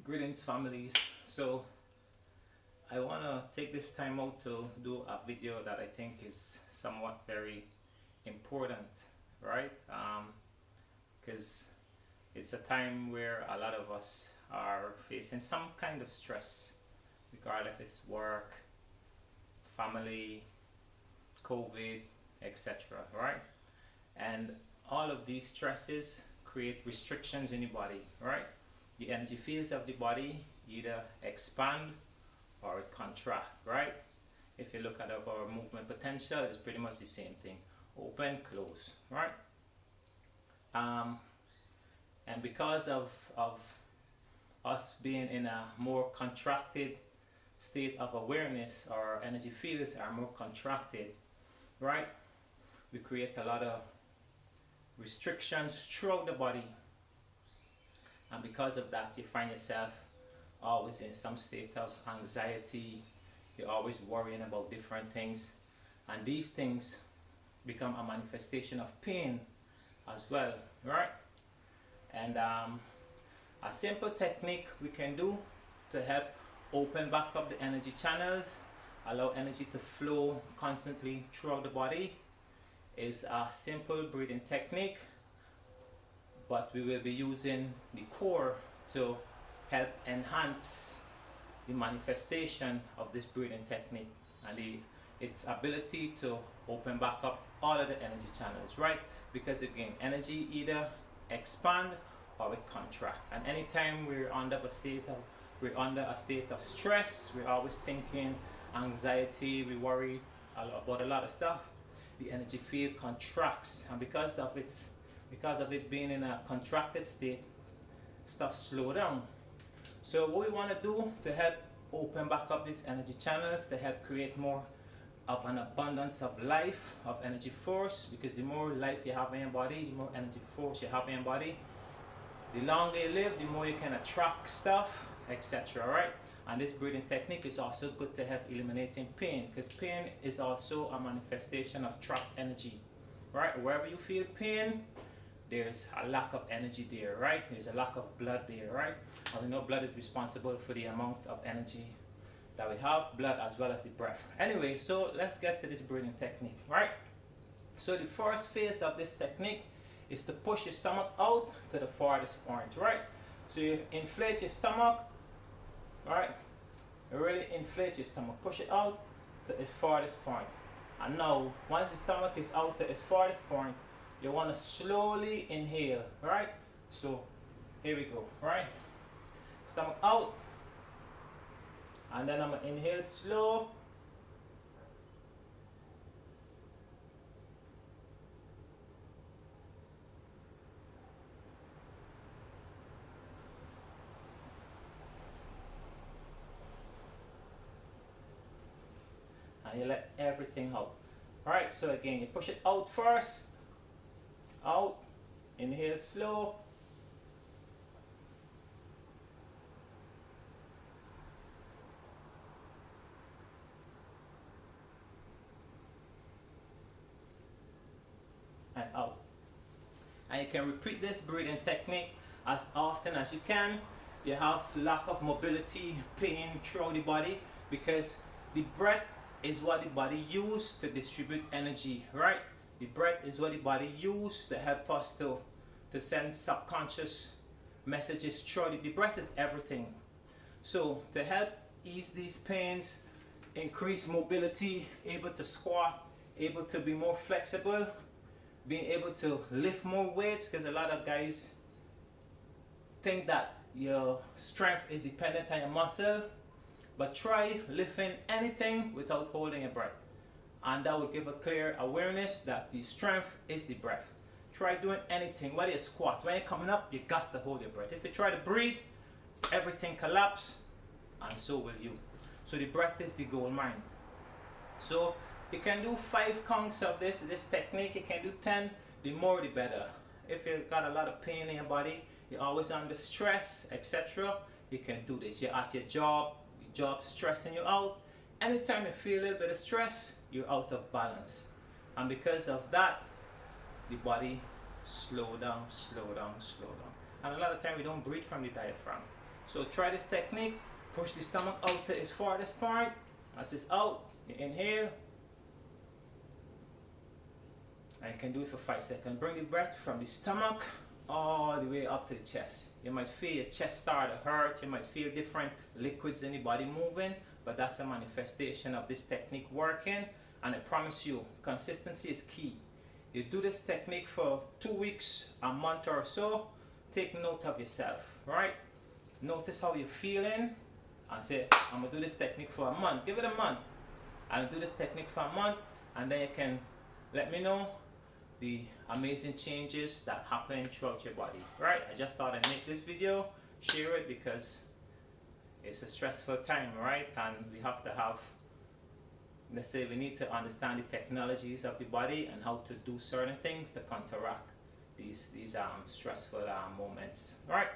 Greetings, families. So I want to take this time out to do a video that I think is somewhat very important, right? Because it's a time where a lot of us are facing some kind of stress, regardless if it's work, family, COVID, etc., right? And all of these stresses create restrictions in the body, right? The energy fields of the body either expand or it contract, right? If you look at our movement potential, it's pretty much the same thing. Open, close, right? And because of us being in a more contracted state of awareness, our energy fields are more contracted, right? We create a lot of restrictions throughout the body, and because of that you find yourself always in some state of anxiety. You're always worrying about different things, and these things become a manifestation of pain as well, right? And a simple technique we can do to help open back up the energy channels, allow energy to flow constantly throughout the body, is a simple breathing technique, but we will be using the core to help enhance the manifestation of this breathing technique and its ability to open back up all of the energy channels, right? Because again, energy either expand or it contract, and anytime we're under a state of stress, we're always thinking anxiety, we worry about a lot of stuff, the energy field contracts, and because of it being in a contracted state, stuff slow down. So what we want to do to help open back up these energy channels, to help create more of an abundance of life, of energy force, because the more life you have in your body, the more energy force you have in your body, the longer you live, the more you can attract stuff, etc., right? And this breathing technique is also good to help eliminating pain, because pain is also a manifestation of trapped energy, right? Wherever you feel pain, there's a lack of energy there, right? There's a lack of blood there, right? And we know blood is responsible for the amount of energy that we have, blood as well as the breath. Anyway, so let's get to this breathing technique, right? So the first phase of this technique is to push your stomach out to the farthest point, right? So you inflate your stomach, right? You really inflate your stomach, push it out to its farthest point. And now, once the stomach is out to its farthest point, you want to slowly inhale, right? So here we go, right? Stomach out, and then I'm gonna inhale slow. And you let everything out. Alright, so again, you push it out first. Out, inhale slow. And out. And you can repeat this breathing technique as often as you can. You have lack of mobility, pain throughout the body, because the breath is what the body uses to distribute energy, right? The breath is what the body uses to help us to send subconscious messages through. The breath is everything. So to help ease these pains, increase mobility, able to squat, able to be more flexible, being able to lift more weights, because a lot of guys think that your strength is dependent on your muscle, but try lifting anything without holding your breath, and that will give a clear awareness that the strength is the breath. Try doing anything, whether you squat, when you're coming up, you got to hold your breath. If you try to breathe, everything collapse, and so will you. So the breath is the gold mine. So you can do 5 counts of this technique. You can do 10. The more the better. If you've got a lot of pain in your body, you're always under stress, etc., you can do this. You're at your job stressing you out. Anytime you feel a little bit of stress, you're out of balance, and because of that, the body slow down. And a lot of time we don't breathe from the diaphragm. So try this technique. Push the stomach out to its farthest point. As it's out, you inhale. And you can do it for 5 seconds. Bring the breath from the stomach all the way up to the chest. You might feel your chest start to hurt. You might feel different liquids in the body moving, but that's a manifestation of this technique working. And I promise you, consistency is key. You do this technique for 2 weeks, a month or so. Take note of yourself, right? Notice how you're feeling and say, I'm gonna do this technique for a month. Give it a month. I'll do this technique for a month, and then you can let me know the amazing changes that happen throughout your body, right? I just thought I'd make this video, share it, because it's a stressful time, right? And we have to have, let's say, we need to understand the technologies of the body and how to do certain things to counteract these stressful moments, right?